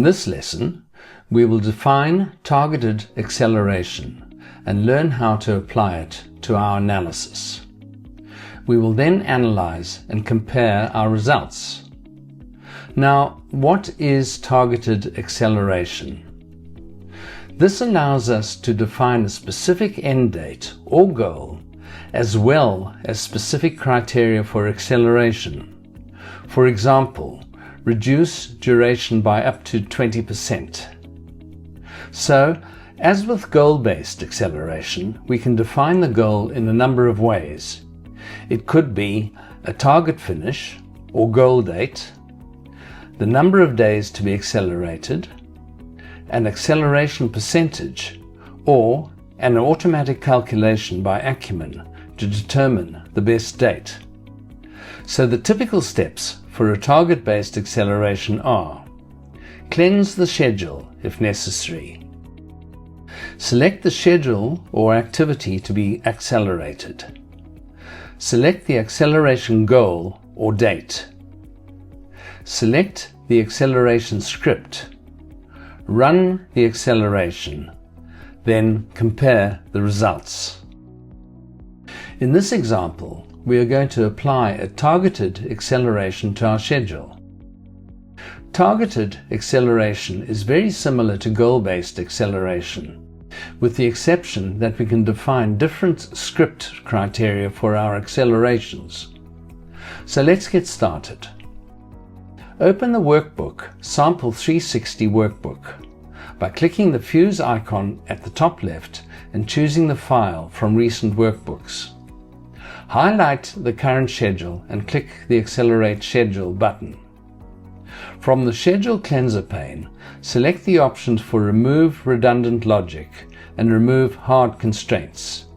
this lesson, we will define targeted acceleration and learn how to apply it to our analysis. We will then analyze and compare our results. Now, what is targeted acceleration? This allows us to define a specific end date or goal, as well as specific criteria for acceleration. For example, reduce duration by up to 20%. So, as with goal-based acceleration, we can define the goal in a number of ways. It could be a target finish or goal date, the number of days to be accelerated, an acceleration percentage, or an automatic calculation by Acumen to determine the best date. So the typical steps for a target-based acceleration are: cleanse the schedule if necessary. Select the schedule or activity to be accelerated. Select the acceleration goal or date. Select the acceleration script. Run the acceleration. Then compare the results. In this example, we are going to apply a targeted acceleration to our schedule. Targeted acceleration is very similar to goal-based acceleration, with the exception that we can define different script criteria for our accelerations. So let's get started. Open the workbook, Sample 360 Workbook, by clicking the fuse icon at the top left and choosing the file from recent workbooks. Highlight the current schedule and click the Accelerate Schedule button. From the Schedule Cleanser pane, select the options for Remove Redundant Logic and Remove Hard Constraints.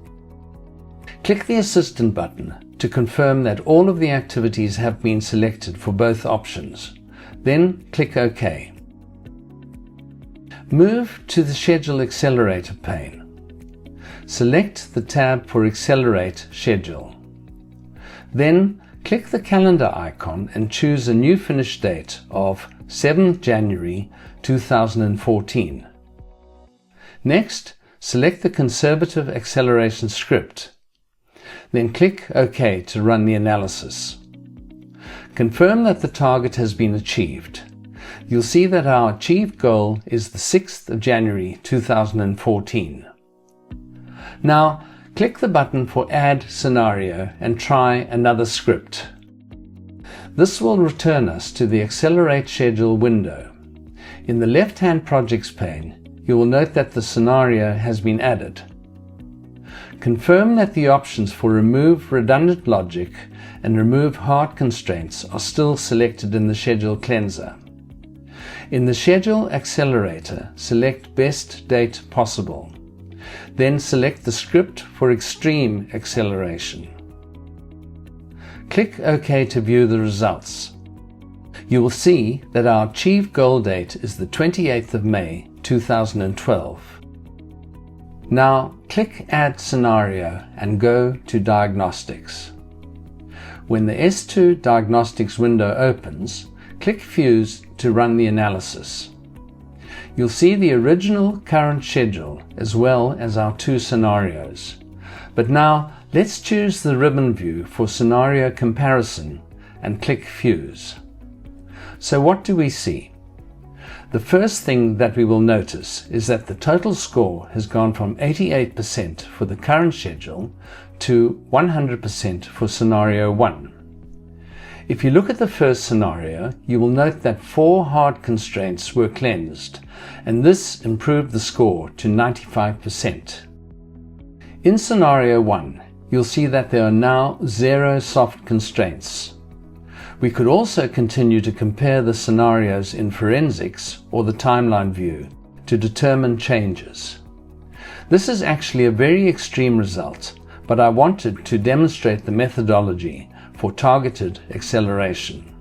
Click the Assistant button to confirm that all of the activities have been selected for both options. Then click OK. Move to the Schedule Accelerator pane. Select the tab for Accelerate Schedule. Then click the calendar icon and choose a new finish date of 7th January 2014. Next, select the conservative acceleration script. Then click OK to run the analysis. Confirm that the target has been achieved. You'll see that our achieved goal is the 6th of January 2014. Now, click the button for Add Scenario and try another script. This will return us to the Accelerate Schedule window. In the left-hand Projects pane, you will note that the scenario has been added. Confirm that the options for Remove Redundant Logic and Remove Hard Constraints are still selected in the Schedule Cleanser. In the Schedule Accelerator, select Best Date Possible. Then select the script for Extreme Acceleration. Click OK to view the results. You will see that our achieved goal date is the 28th of May 2012. Now click Add Scenario and go to Diagnostics. When the S2 Diagnostics window opens, click Fuse to run the analysis. You'll see the original current schedule as well as our two scenarios. But now let's choose the ribbon view for scenario comparison and click Fuse. So what do we see? The first thing that we will notice is that the total score has gone from 88% for the current schedule to 100% for scenario 1. If you look at the first scenario, you will note that 4 hard constraints were cleansed, and this improved the score to 95%. In scenario 1, you'll see that there are now 0 soft constraints. We could also continue to compare the scenarios in forensics or the timeline view to determine changes. This is actually a very extreme result, but I wanted to demonstrate the methodology for targeted acceleration.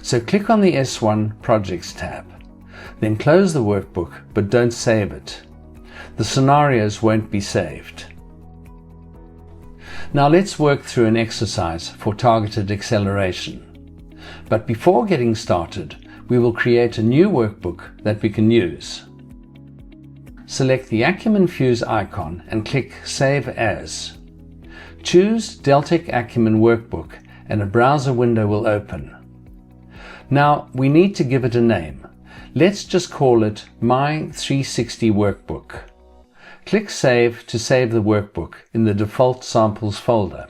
So click on the S1 Projects tab. Then close the workbook, but don't save it. The scenarios won't be saved. Now let's work through an exercise for targeted acceleration. But before getting started, we will create a new workbook that we can use. Select the Acumen Fuse icon and click Save As. Choose Deltek Acumen Workbook and a browser window will open. Now we need to give it a name. Let's just call it My 360 Workbook. Click Save to save the workbook in the default samples folder.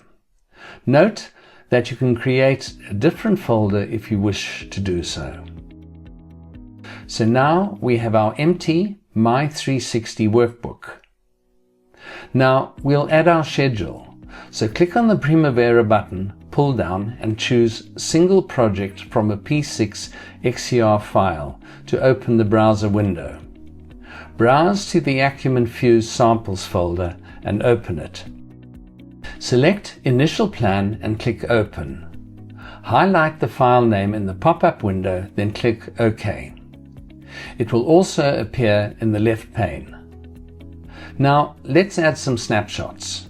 Note that you can create a different folder if you wish to do so. So now we have our empty My 360 Workbook. Now we'll add our schedule. So click on the Primavera button, pull down and choose Single Project from a P6 XCR file to open the browser window. Browse to the Acumen Fuse Samples folder and open it. Select Initial Plan and click Open. Highlight the file name in the pop-up window, then click OK. It will also appear in the left pane. Now let's add some snapshots.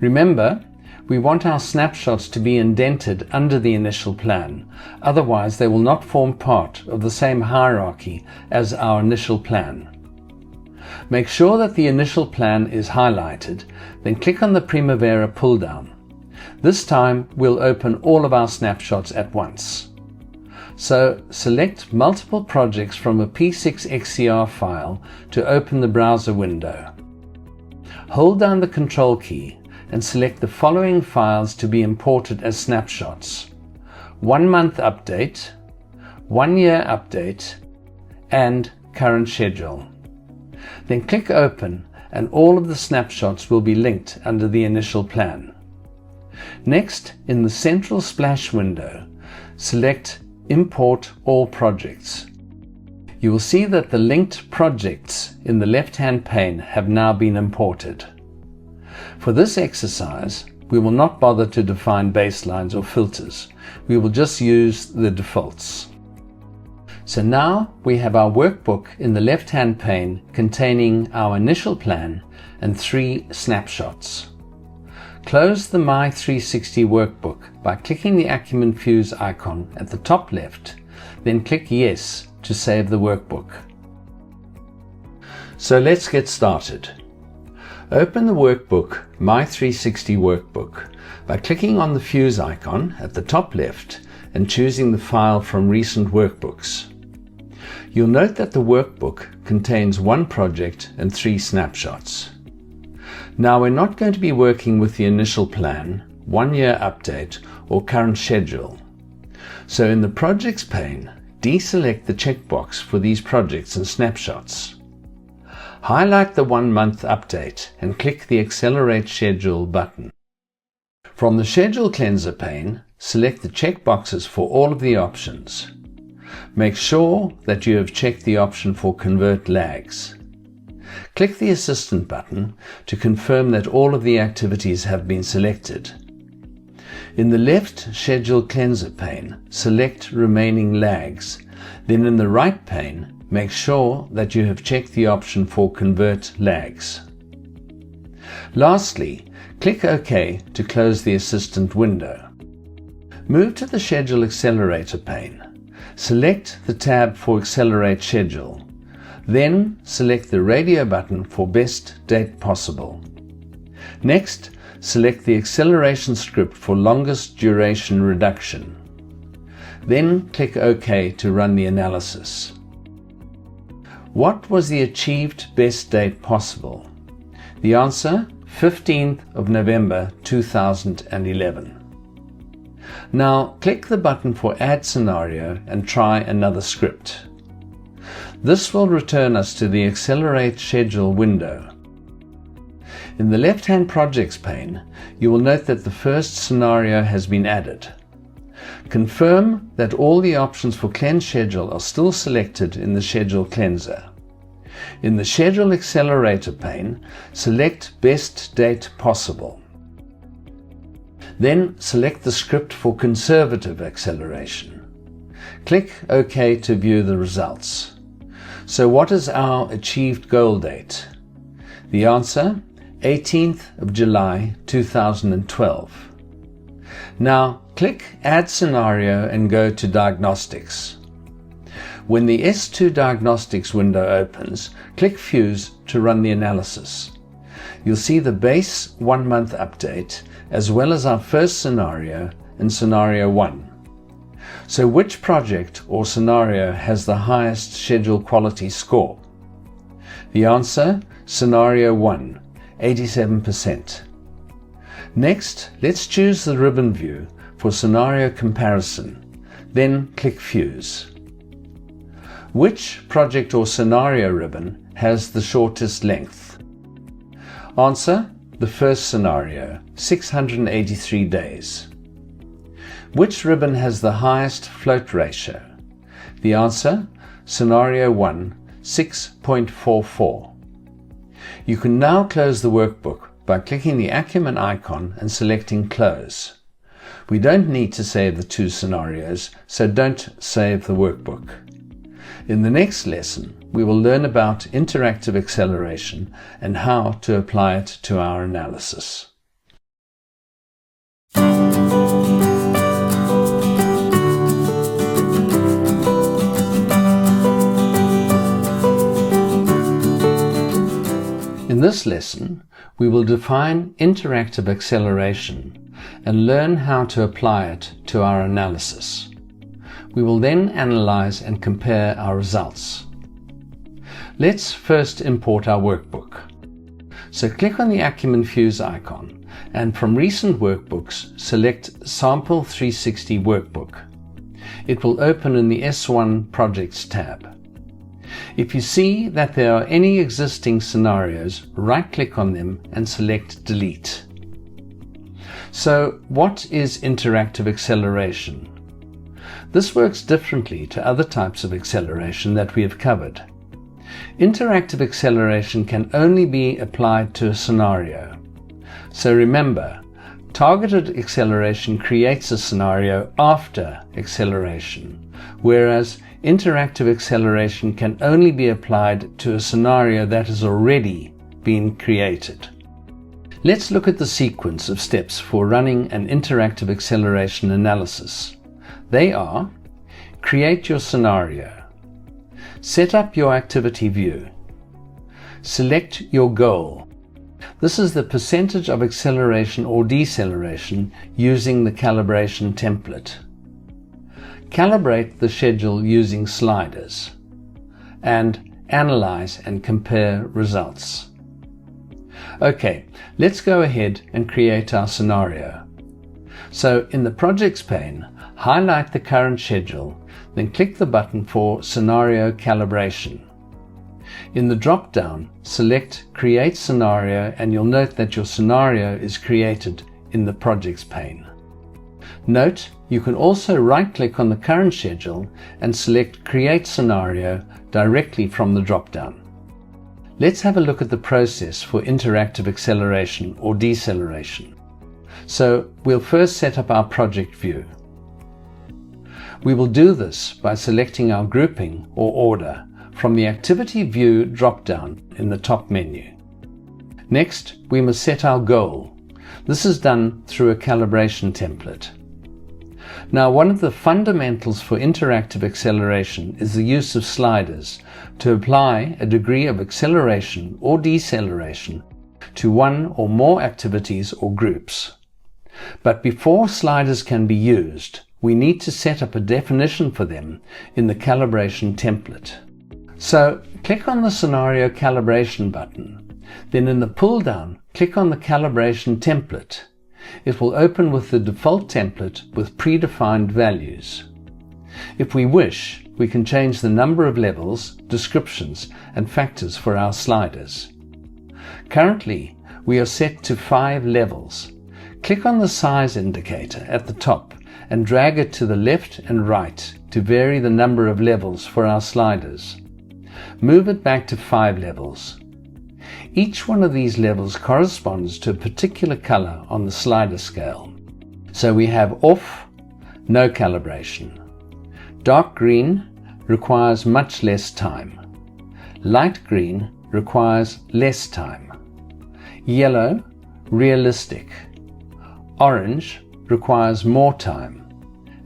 Remember, we want our snapshots to be indented under the initial plan, otherwise they will not form part of the same hierarchy as our initial plan. Make sure that the initial plan is highlighted, then click on the Primavera pull-down. This time we'll open all of our snapshots at once. So select multiple projects from a P6 XCR file to open the browser window. Hold down the Control key and select the following files to be imported as snapshots: 1 month update, 1 year update, and current schedule. Then click Open and all of the snapshots will be linked under the initial plan. Next, in the central splash window, select Import All Projects. You will see that the linked projects in the left-hand pane have now been imported. For this exercise, we will not bother to define baselines or filters. We will just use the defaults. So now we have our workbook in the left-hand pane containing our initial plan and 3 snapshots. Close the My 360 Workbook by clicking the Acumen Fuse icon at the top left, then click Yes to save the workbook. So let's get started. Open the workbook My 360 Workbook by clicking on the Fuse icon at the top left and choosing the file from recent workbooks. You'll note that the workbook contains 1 project and 3 snapshots. Now we're not going to be working with the initial plan, 1 year update, or current schedule. So in the Projects pane, deselect the checkbox for these projects and snapshots. Highlight the 1 month update and click the Accelerate Schedule button. From the Schedule Cleanser pane, select the checkboxes for all of the options. Make sure that you have checked the option for Convert Lags. Click the Assistant button to confirm that all of the activities have been selected. In the left Schedule Cleanser pane, select Remaining Lags. Then in the right pane, make sure that you have checked the option for Convert Lags. Lastly, click OK to close the Assistant window. Move to the Schedule Accelerator pane. Select the tab for Accelerate Schedule. Then select the radio button for Best Date Possible. Next, select the acceleration script for Longest Duration Reduction. Then click OK to run the analysis. What was the achieved best date possible? The answer, 15th of November 2011. Now click the button for Add Scenario and try another script. This will return us to the Accelerate Schedule window. In the left-hand Projects pane, you will note that the first scenario has been added. Confirm that all the options for Cleanse Schedule are still selected in the Schedule Cleanser. In the Schedule Accelerator pane, select Best Date Possible. Then select the script for Conservative Acceleration. Click OK to view the results. So what is our achieved goal date? The answer, 18th of July 2012. Now click Add Scenario and go to Diagnostics. When the S2 Diagnostics window opens, click Fuse to run the analysis. You'll see the base 1-month update as well as our first scenario and scenario 1. So which project or scenario has the highest schedule quality score? The answer, scenario 1, 87%. Next, let's choose the ribbon view for scenario comparison, then click Fuse. Which project or scenario ribbon has the shortest length? Answer, the first scenario, 683 days. Which ribbon has the highest float ratio? The answer, scenario 1, 6.44. You can now close the workbook by clicking the Acumen icon and selecting Close. We don't need to save the 2 scenarios, so don't save the workbook. In the next lesson, we will learn about interactive acceleration and how to apply it to our analysis. In this lesson, we will define interactive acceleration and learn how to apply it to our analysis. We will then analyze and compare our results. Let's first import our workbook. So click on the Acumen Fuse icon and from recent workbooks select Sample 360 Workbook. It will open in the S1 Projects tab. If you see that there are any existing scenarios, right-click on them and select Delete. So what is interactive acceleration? This works differently to other types of acceleration that we have covered. Interactive acceleration can only be applied to a scenario. So remember, targeted acceleration creates a scenario after acceleration, whereas interactive acceleration can only be applied to a scenario that has already been created. Let's look at the sequence of steps for running an interactive acceleration analysis. They are: create your scenario, set up your activity view, select your goal. This is the percentage of acceleration or deceleration using the calibration template. Calibrate the schedule using sliders, and analyze and compare results. Okay, let's go ahead and create our scenario. So in the Projects pane, highlight the current schedule, then click the button for Scenario Calibration. In the drop-down, select Create Scenario and you'll note that your scenario is created in the Projects pane. Note, you can also right-click on the current schedule and select Create Scenario directly from the drop-down. Let's have a look at the process for interactive acceleration or deceleration. So we'll first set up our project view. We will do this by selecting our grouping or order from the Activity View drop-down in the top menu. Next, we must set our goal. This is done through a calibration template. Now, one of the fundamentals for interactive acceleration is the use of sliders to apply a degree of acceleration or deceleration to one or more activities or groups. But before sliders can be used, we need to set up a definition for them in the calibration template. So click on the Scenario Calibration button. Then in the pull-down, click on the Calibration template. It will open with the default template with predefined values. If we wish, we can change the number of levels, descriptions, and factors for our sliders. Currently, we are set to 5 levels. Click on the size indicator at the top and drag it to the left and right to vary the number of levels for our sliders. Move it back to 5 levels. Each one of these levels corresponds to a particular color on the slider scale. So we have off, no calibration. Dark green requires much less time. Light green requires less time. Yellow, realistic. Orange requires more time.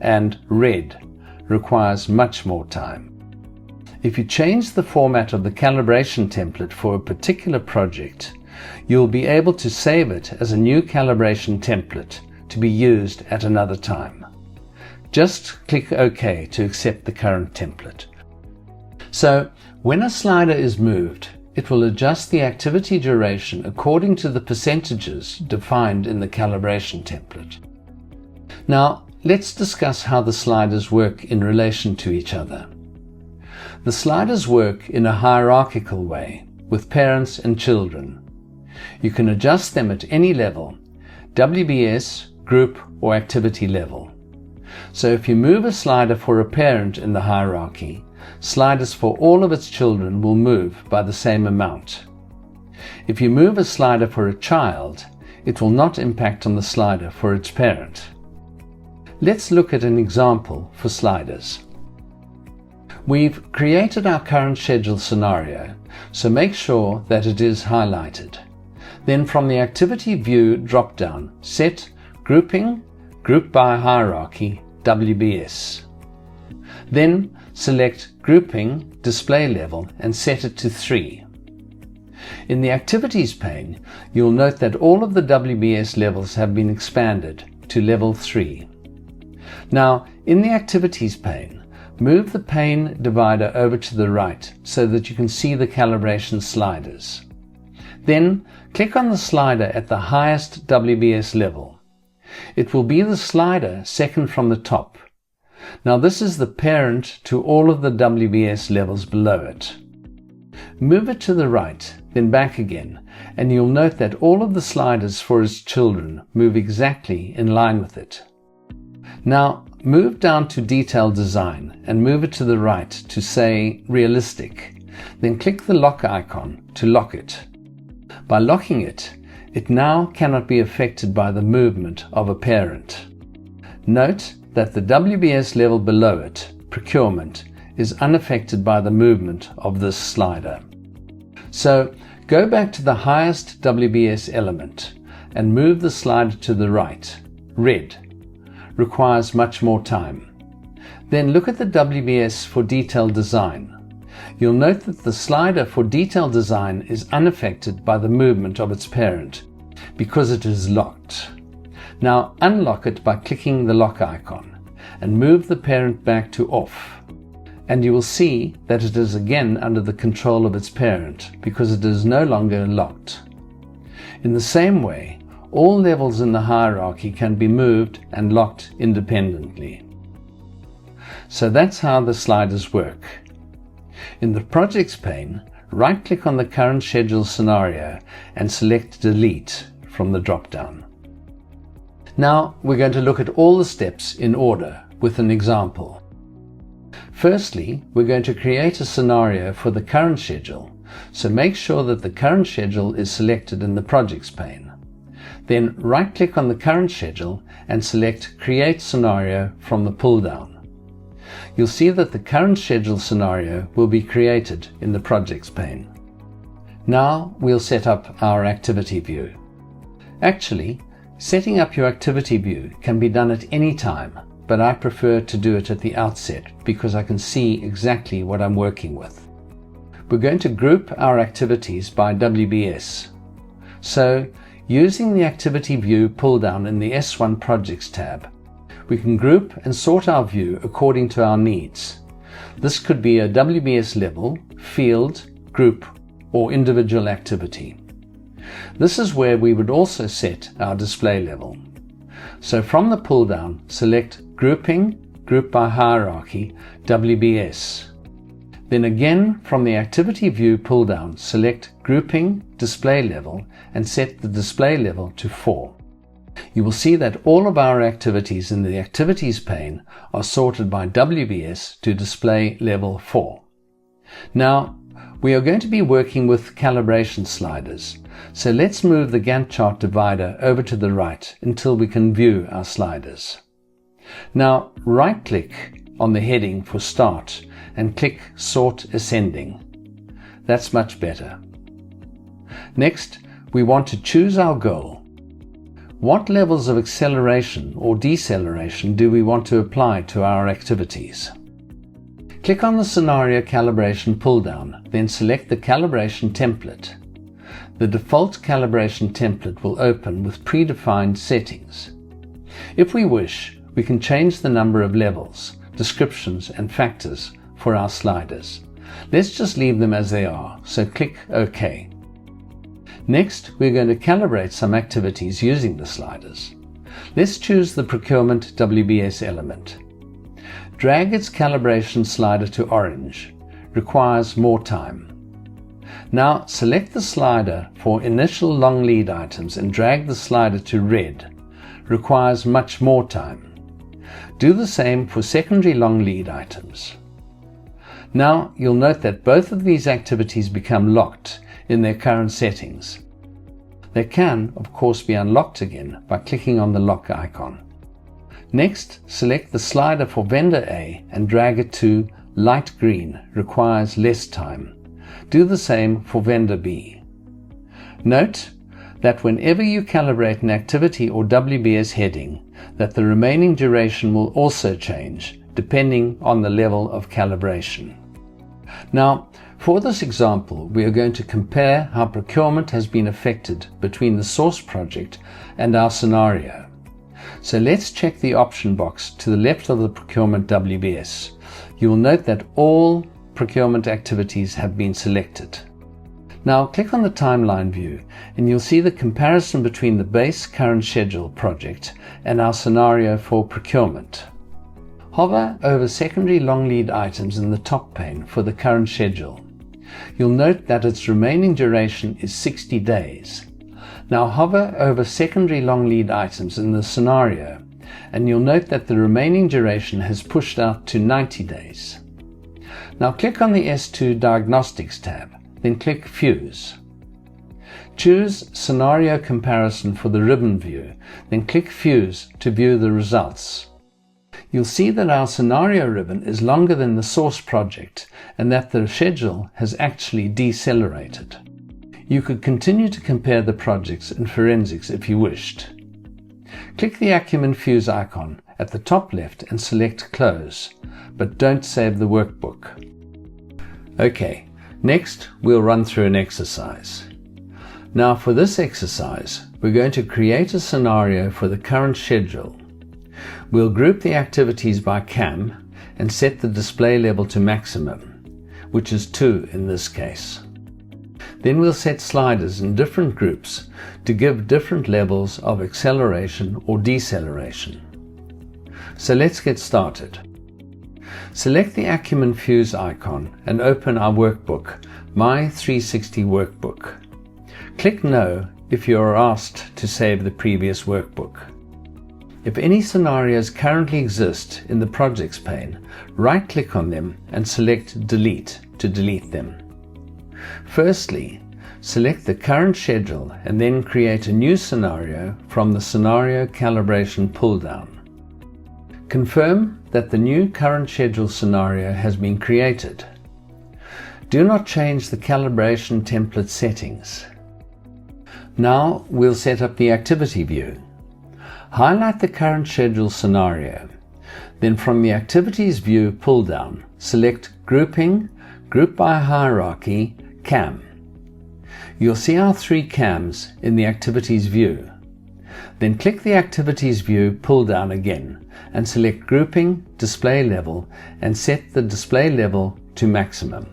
And red requires much more time. If you change the format of the calibration template for a particular project, you'll be able to save it as a new calibration template to be used at another time. Just click OK to accept the current template. So, when a slider is moved, it will adjust the activity duration according to the percentages defined in the calibration template. Now, let's discuss how the sliders work in relation to each other. The sliders work in a hierarchical way, with parents and children. You can adjust them at any level, WBS, group, or activity level. So if you move a slider for a parent in the hierarchy, sliders for all of its children will move by the same amount. If you move a slider for a child, it will not impact on the slider for its parent. Let's look at an example for sliders. We've created our current schedule scenario, so make sure that it is highlighted. Then from the Activity View drop-down, set Grouping, Group by Hierarchy, WBS. Then select Grouping, Display Level and set it to 3. In the Activities pane, you'll note that all of the WBS levels have been expanded to level 3. Now, in the Activities pane, move the pane divider over to the right so that you can see the calibration sliders. Then, click on the slider at the highest WBS level. It will be the slider second from the top. Now this is the parent to all of the WBS levels below it. Move it to the right, then back again, and you'll note that all of the sliders for its children move exactly in line with it. Now, move down to Detail Design and move it to the right to say Realistic. Then click the lock icon to lock it. By locking it, it now cannot be affected by the movement of a parent. Note that the WBS level below it, Procurement, is unaffected by the movement of this slider. So, go back to the highest WBS element and move the slider to the right, Red. Requires much more time. Then look at the WBS for Detail Design. You'll note that the slider for Detail Design is unaffected by the movement of its parent because it is locked. Now unlock it by clicking the lock icon and move the parent back to off. And you will see that it is again under the control of its parent because it is no longer locked. In the same way, all levels in the hierarchy can be moved and locked independently. So that's how the sliders work. In the Projects pane, right-click on the current schedule scenario and select Delete from the drop-down. Now we're going to look at all the steps in order with an example. Firstly, we're going to create a scenario for the current schedule, so make sure that the current schedule is selected in the Projects pane. Then right-click on the current schedule and select Create Scenario from the pull-down. You'll see that the current schedule scenario will be created in the Projects pane. Now we'll set up our Activity View. Actually, setting up your Activity View can be done at any time, but I prefer to do it at the outset because I can see exactly what I'm working with. We're going to group our activities by WBS. So, using the Activity View pull-down in the S1 Projects tab, we can group and sort our view according to our needs. This could be a WBS level, field, group, or individual activity. This is where we would also set our display level. So from the pull-down, select Grouping, Group by Hierarchy, WBS. Then again from the Activity View pull-down, select Grouping, Display Level and set the display level to 4. You will see that all of our activities in the Activities pane are sorted by WBS to display level 4. Now, we are going to be working with calibration sliders, so let's move the Gantt chart divider over to the right until we can view our sliders. Now, right-click on the heading for Start and click Sort Ascending. That's much better. Next, we want to choose our goal. What levels of acceleration or deceleration do we want to apply to our activities? Click on the Scenario Calibration pull-down, then select the Calibration template. The default calibration template will open with predefined settings. If we wish, we can change the number of levels, descriptions and factors for our sliders. Let's just leave them as they are, so click OK. Next, we're going to calibrate some activities using the sliders. Let's choose the Procurement WBS element. Drag its calibration slider to orange. Requires more time. Now select the slider for initial long lead items and drag the slider to red. Requires much more time. Do the same for secondary long lead items. Now you'll note that both of these activities become locked in their current settings. They can, of course, be unlocked again by clicking on the lock icon. Next, select the slider for vendor A and drag it to light green, requires less time. Do the same for vendor B. Note that whenever you calibrate an activity or WBS heading, that the remaining duration will also change depending on the level of calibration. Now, for this example, we are going to compare how procurement has been affected between the source project and our scenario. So let's check the option box to the left of the procurement WBS. You will note that all procurement activities have been selected. Now click on the timeline view and you'll see the comparison between the base current schedule project and our scenario for procurement. Hover over secondary long lead items in the top pane for the current schedule. You'll note that its remaining duration is 60 days. Now hover over secondary long lead items in the scenario and you'll note that the remaining duration has pushed out to 90 days. Now click on the S2 Diagnostics tab, then click Fuse. Choose Scenario Comparison for the ribbon view, then click Fuse to view the results. You'll see that our scenario ribbon is longer than the source project and that the schedule has actually decelerated. You could continue to compare the projects in forensics if you wished. Click the Acumen Fuse icon at the top left and select Close, but don't save the workbook. Okay, next we'll run through an exercise. Now for this exercise, we're going to create a scenario for the current schedule. We'll group the activities by CAM and set the display level to maximum, which is 2 in this case. Then we'll set sliders in different groups to give different levels of acceleration or deceleration. So let's get started. Select the Acumen Fuse icon and open our workbook, My 360 Workbook. Click No if you are asked to save the previous workbook. If any scenarios currently exist in the Projects pane, right-click on them and select Delete to delete them. Firstly, select the current schedule and then create a new scenario from the Scenario Calibration pull-down. Confirm that the new current schedule scenario has been created. Do not change the calibration template settings. Now we'll set up the activity view. Highlight the current schedule scenario. Then from the Activities view pull-down, select Grouping, Group by Hierarchy, CAM. You'll see our 3 CAMs in the Activities view. Then click the Activities view pull-down again and select Grouping, Display Level and set the display level to maximum.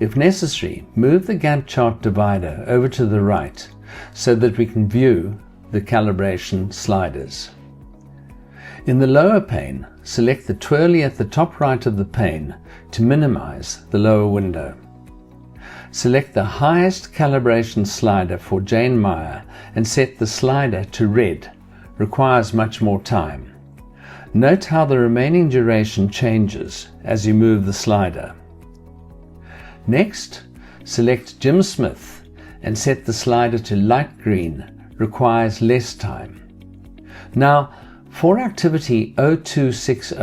If necessary, move the Gantt chart divider over to the right so that we can view the calibration sliders. In the lower pane, select the twirly at the top right of the pane to minimize the lower window. Select the highest calibration slider for Jane Meyer and set the slider to red. Requires much more time. Note how the remaining duration changes as you move the slider. Next, select Jim Smith and set the slider to light green. Requires less time. Now, for activity 0260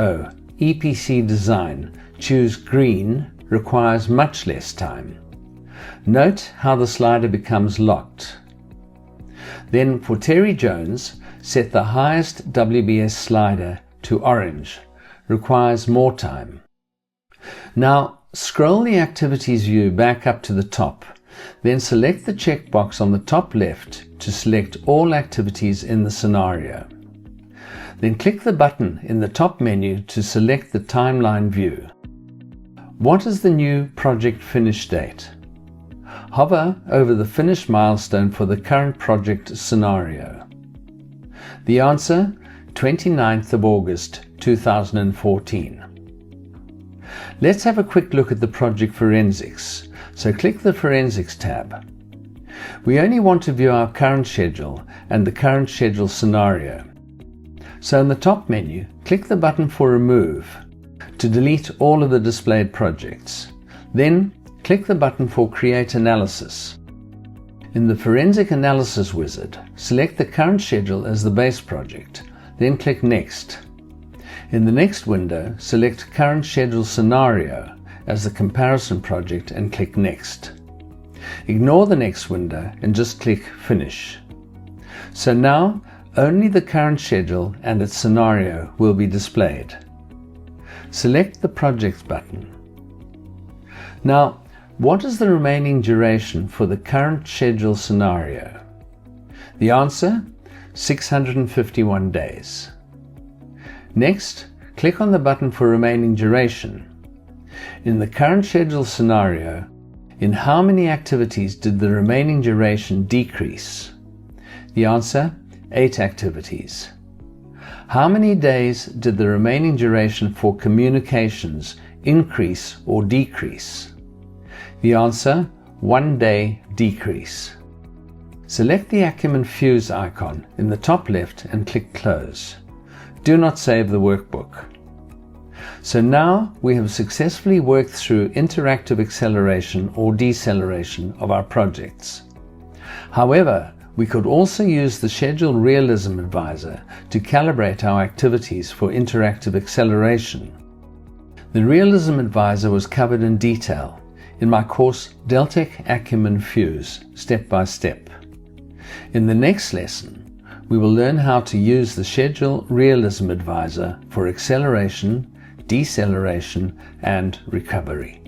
EPC Design, choose green. Requires much less time. Note how the slider becomes locked. Then for Terry Jones, set the highest WBS slider to orange. Requires more time. Now, scroll the activities view back up to the top, then select the checkbox on the top left to select all activities in the scenario. Then click the button in the top menu to select the timeline view. What is the new project finish date? Hover over the finish milestone for the current project scenario. The answer, 29th of August 2014. Let's have a quick look at the project forensics. So click the Forensics tab. We only want to view our current schedule and the current schedule scenario. So in the top menu, click the button for Remove to delete all of the displayed projects. Then click the button for Create Analysis. In the Forensic Analysis wizard, select the current schedule as the base project, then click Next. In the next window, select Current Schedule Scenario as the comparison project and click Next. Ignore the next window and just click Finish. So now, only the current schedule and its scenario will be displayed. Select the Projects button. Now, what is the remaining duration for the current schedule scenario? The answer, 651 days. Next, click on the button for remaining duration. In the current schedule scenario, in how many activities did the remaining duration decrease? The answer, 8 activities. How many days did the remaining duration for communications increase or decrease? The answer, 1 day decrease. Select the Acumen Fuse icon in the top left and click Close. Do not save the workbook. So now we have successfully worked through interactive acceleration or deceleration of our projects. However, we could also use the Schedule Realism Advisor to calibrate our activities for interactive acceleration. The Realism Advisor was covered in detail in my course Deltek Acumen Fuse, step by step. In the next lesson, we will learn how to use the Schedule Realism Advisor for acceleration, deceleration, and recovery.